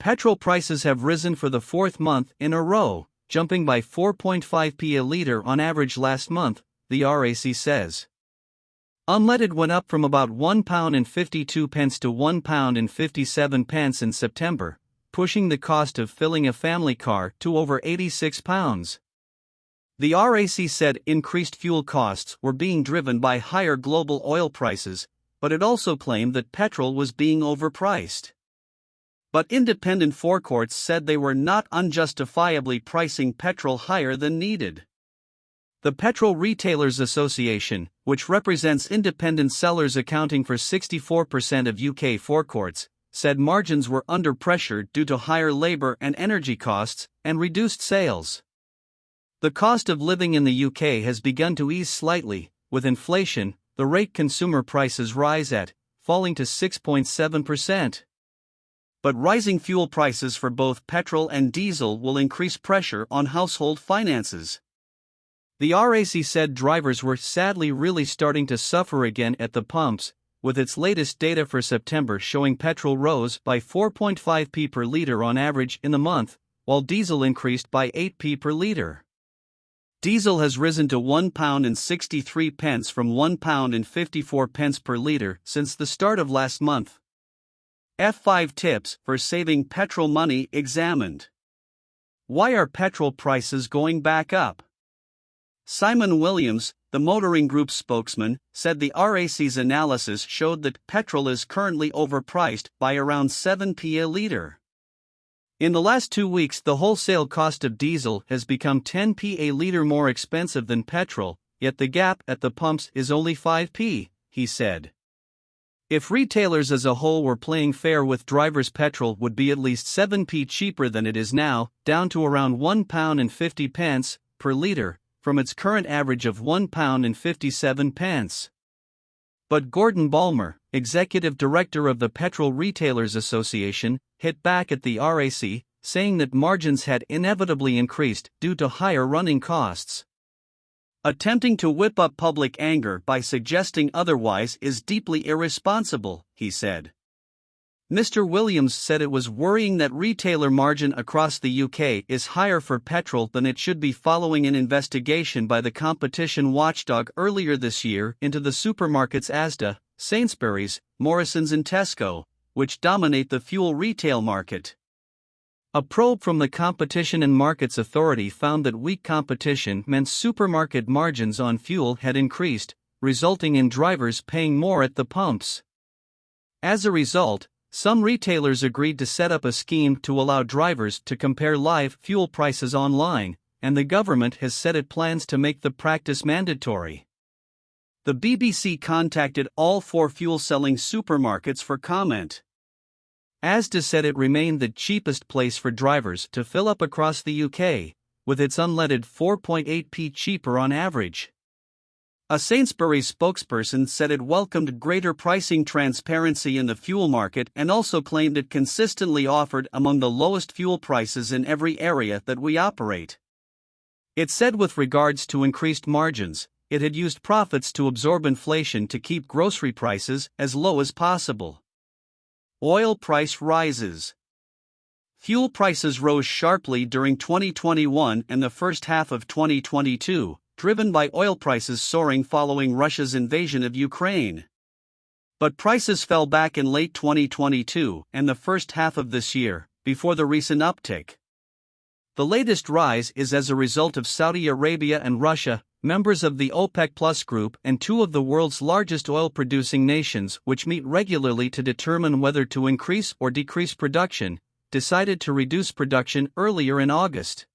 Petrol prices have risen for the fourth month in a row, jumping by 4.5p a litre on average last month, the RAC says. Unleaded went up from about £1.52 to £1.57 in September, pushing the cost of filling a family car to over £86. The RAC said increased fuel costs were being driven by higher global oil prices, but it also claimed that petrol was being overpriced. But independent forecourts said they were not unjustifiably pricing petrol higher than needed. The Petrol Retailers Association, which represents independent sellers accounting for 64% of UK forecourts, said margins were under pressure due to higher labor and energy costs and reduced sales. The cost of living in the UK has begun to ease slightly, with inflation, the rate consumer prices rise at, falling to 6.7%. But rising fuel prices for both petrol and diesel will increase pressure on household finances. The RAC said drivers were sadly really starting to suffer again at the pumps, with its latest data for September showing petrol rose by 4.5p per litre on average in the month, while diesel increased by 8p per litre. Diesel has risen to £1.63 from £1.54 per litre since the start of last month. F5 tips for saving petrol money examined. Why are petrol prices going back up? Simon Williams, the motoring group spokesman, said the RAC's analysis showed that petrol is currently overpriced by around 7p a litre. In the last 2 weeks, the wholesale cost of diesel has become 10p a litre more expensive than petrol, yet the gap at the pumps is only 5p, he said. If retailers as a whole were playing fair with drivers, petrol would be at least 7p cheaper than it is now, down to around £1.50 per litre, from its current average of £1.57. But Gordon Balmer, executive director of the Petrol Retailers Association, hit back at the RAC, saying that margins had inevitably increased due to higher running costs. Attempting to whip up public anger by suggesting otherwise is deeply irresponsible, he said. Mr. Williams said it was worrying that retailer margin across the UK is higher for petrol than it should be, following an investigation by the competition watchdog earlier this year into the supermarkets Asda, Sainsbury's, Morrisons and Tesco, which dominate the fuel retail market. A probe from the Competition and Markets Authority found that weak competition meant supermarket margins on fuel had increased, resulting in drivers paying more at the pumps. As a result, some retailers agreed to set up a scheme to allow drivers to compare live fuel prices online, and the government has said it plans to make the practice mandatory. The BBC contacted all 4 fuel-selling supermarkets for comment. Asda said it remained the cheapest place for drivers to fill up across the UK, with its unleaded 4.8p cheaper on average. A Sainsbury's spokesperson said it welcomed greater pricing transparency in the fuel market and also claimed it consistently offered among the lowest fuel prices in every area that we operate. It said with regards to increased margins, it had used profits to absorb inflation to keep grocery prices as low as possible. Oil price rises. Fuel prices rose sharply during 2021 and the first half of 2022. Driven by oil prices soaring following Russia's invasion of Ukraine. But prices fell back in late 2022 and the first half of this year, before the recent uptick. The latest rise is as a result of Saudi Arabia and Russia, members of the OPEC Plus group and 2 of the world's largest oil-producing nations, which meet regularly to determine whether to increase or decrease production, decided to reduce production earlier in August.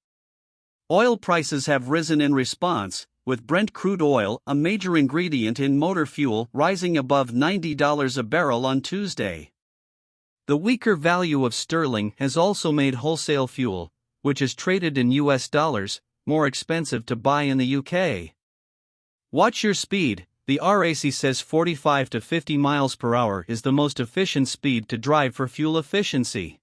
Oil prices have risen in response, with Brent crude oil, a major ingredient in motor fuel, rising above $90 a barrel on Tuesday. The weaker value of sterling has also made wholesale fuel, which is traded in US dollars, more expensive to buy in the UK. Watch your speed. The RAC says 45 to 50 miles per hour is the most efficient speed to drive for fuel efficiency.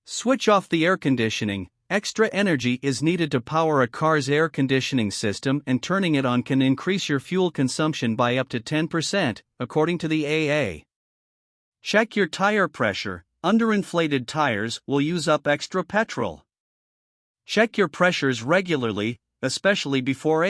Switch off the air conditioning. Extra energy is needed to power a car's air conditioning system, and turning it on can increase your fuel consumption by up to 10%, according to the AA. Check your tire pressure. underinflated tires will use up extra petrol. Check your pressures regularly, especially before